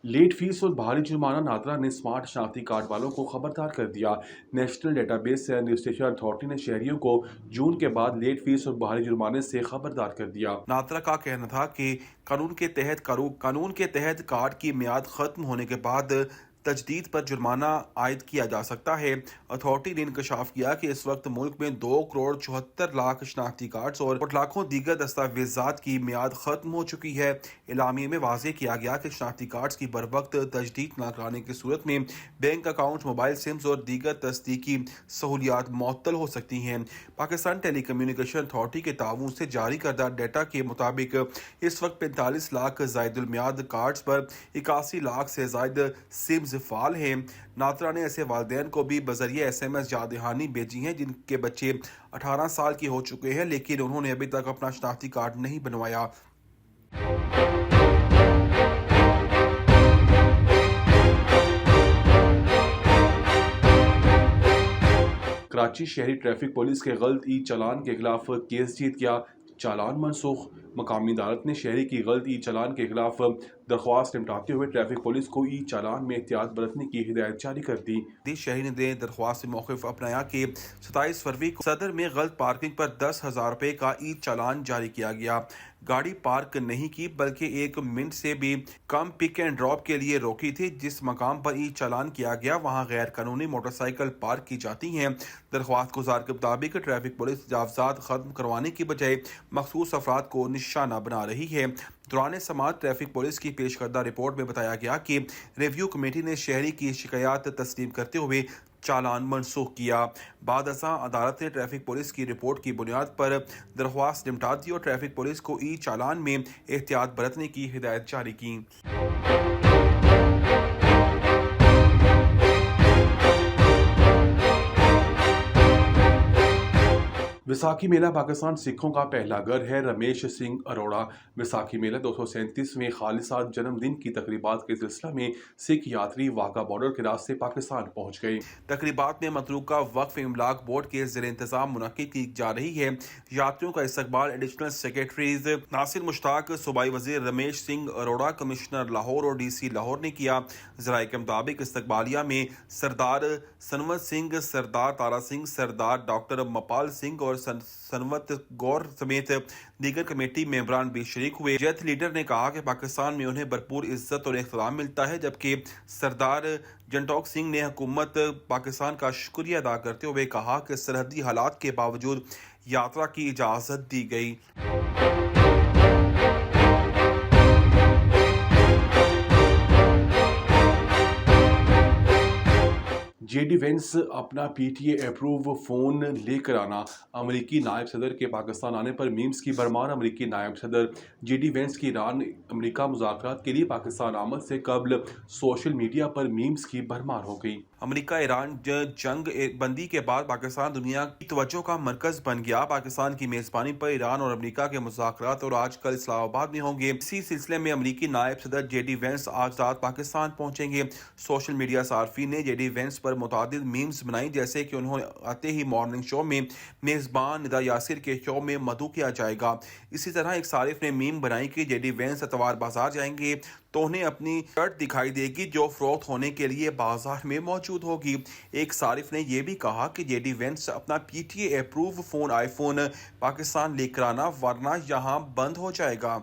Late face اور بھاری جرمانہ نادرا نے سمارٹ شناختی کارڈ والوں کو خبردار کر دیا۔ National data base administration authority نے شہریوں کو جون کے بعد لیٹ فیس اور بھاری جرمانے سے خبردار کر دیا۔ نادرا کا کہنا تھا کہ قانون کے تحت کارڈ کی میعاد ختم ہونے کے بعد تجدید پر جرمانہ عائد کیا جا سکتا ہے۔ اتھارٹی نے انکشاف کیا کہ اس وقت ملک میں 2 کروڑ 74 لاکھ شناختی کارڈز اور لاکھوں دیگر دستاویزات کی میعاد ختم ہو چکی ہے۔ اعلامیے میں واضح کیا گیا کہ شناختی کارڈز کی بروقت تجدید نہ کرانے کی صورت میں بینک اکاؤنٹ، موبائل سمز اور دیگر تصدیقی سہولیات معطل ہو سکتی ہیں۔ پاکستان ٹیلی کمیونیکیشن اتھارٹی کے تعاون سے جاری کردہ ڈیٹا کے مطابق اس وقت 45 لاکھ زائد المیعاد کارڈز پر 81 لاکھ سے زائد سمز فعال ہیں۔ نادرا نے ایسے والدین کو بھی بذریعہ SMS یاد دہانی بھیجی ہے جن کے بچے 18 سال کے ہو چکے ہیں لیکن انہوں نے ابھی تک اپنا شناختی کارڈ نہیں بنوایا۔ کراچی شہری ٹریفک پولیس کے غلط ای چالان کے خلاف کیس جیت گیا، چالان منسوخ۔ مقامی عدالت نے شہری کی غلط ای چالان کے خلاف درخواست نمٹاتے ہوئے ٹریفک پولیس کو ای چالان میں احتیاط برتنے کی ہدایت جاری کر دی۔ شہری نے درخواست سے موقف اپنایا کہ 27 فروری کو صدر میں غلط پارکنگ پر 10,000 روپے کا ای چالان جاری کیا گیا۔ گاڑی پارک نہیں کی بلکہ 1 منٹ سے بھی کم پک اینڈ ڈراپ کے لیے روکی تھی۔ جس مقام پر ای چالان کیا گیا وہاں غیر قانونی موٹر سائیکل پارک کی جاتی ہیں۔ درخواست گزار کے مطابق ٹریفک پولیس تجاوزات ختم کروانے کی بجائے مخصوص افراد کو نشانہ بنا رہی ہے۔ دوران سماعت ٹریفک پولیس کی پیش کردہ رپورٹ میں بتایا گیا کہ ریویو کمیٹی نے شہری کی شکایات تسلیم کرتے ہوئے چالان منسوخ کیا۔ بعد ازاں عدالت نے ٹریفک پولیس کی رپورٹ کی بنیاد پر درخواست نمٹا دی اور ٹریفک پولیس کو ای چالان میں احتیاط برتنے کی ہدایت جاری کی۔ ویساکھی میلہ پاکستان سکھوں کا پہلا گھر ہے، رمیش سنگھ اروڑہ۔ ویساکھی میلہ 237ویں خالصہ جنم دن کی تقریبات کے سلسلہ میں سکھ یاتری واہگہ بارڈر کے راستے پاکستان پہنچ گئے۔ تقریبات میں متروکہ وقف املاک بورڈ کے زیر انتظام منعقد کی جا رہی ہے۔ یاتریوں کا استقبال ایڈیشنل سیکریٹریز ناصر مشتاق، صوبائی وزیر رمیش سنگھ اروڑہ، کمشنر لاہور اور DC لاہور نے کیا۔ ذرائع کے مطابق استقبالیہ میں سردار سنوت سنگھ، سردار تارا سنگھ، سردار ڈاکٹر مپال سنگھ اور سنوت گور سمیت دیگر کمیٹی ممبران بھی شریک ہوئے۔ جیت لیڈر نے کہا کہ پاکستان میں انہیں بھرپور عزت اور احترام ملتا ہے، جبکہ سردار جنٹوک سنگھ نے حکومت پاکستان کا شکریہ ادا کرتے ہوئے کہا کہ سرحدی حالات کے باوجود یاترا کی اجازت دی گئی۔ جے ڈی وینس اپنا PTA اپروو فون لے کر آنا، امریکی نائب صدر کے پاکستان آنے پر میمز کی بھرمار۔ امریکی نائب صدر جے ڈی وینس کی ایران امریکہ مذاکرات کے لیے پاکستان آمد سے قبل سوشل میڈیا پر میمز کی بھرمار ہو گئی۔ امریکہ ایران جنگ بندی کے بعد پاکستان دنیا کی توجہ کا مرکز بن گیا۔ پاکستان کی میزبانی پر ایران اور امریکہ کے مذاکرات اور آج کل اسلام آباد میں ہوں گے۔ اسی سلسلے میں امریکی نائب صدر جے ڈی وینس آج رات پاکستان پہنچیں گے۔ سوشل میڈیا صارفین نے جے ڈی وینس پر متعدد میمز بنائی، جیسے کہ انہوں آتے ہی مارننگ شو میں میزبان ندا یاسر کے شو میں مدعو کیا جائے گا۔ اسی طرح ایک صارف نے میم بنائی کہ جے ڈی وینس اتوار بازار جائیں گے تو انہیں اپنی شرٹ دکھائی دے گی جو فروخت ہونے کے لیے بازار میں موجود ہوگی۔ ایک صارف نے یہ بھی کہا کہ جے ڈی وینس اپنا PTA approve phone I phone Pakistan لے کر آنا ورنہ یہاں بند ہو جائے گا۔